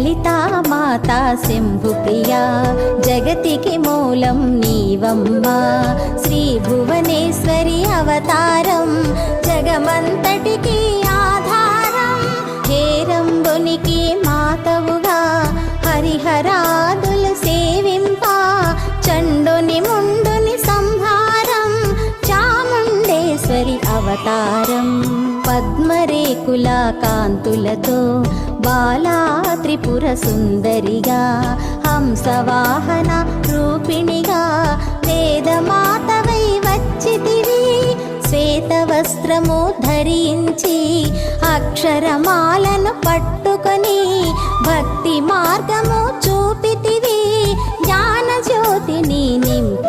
లలితా మాతా శంభుప్రియా జగతికి మూలం నీవమ్మా శ్రీ భువనేశ్వరి అవతారం జగమంతటికి ఆధారం హేరంబునికి మాతవుగా హరిహరాదులు సేవింప చండుని ముండుని సంహారం చాముండేశ్వరి అవతారం పద్మరేకుల కాంతులతో బాలా త్రిపుర సుందరిగా హంసవాహన రూపిణిగా వేదమాతవై వచ్చితివి శ్వేత వస్త్రము ధరించి అక్షరమాలను పట్టుకొని భక్తి మార్గము చూపితివి జ్ఞాన జ్యోతిని నింపి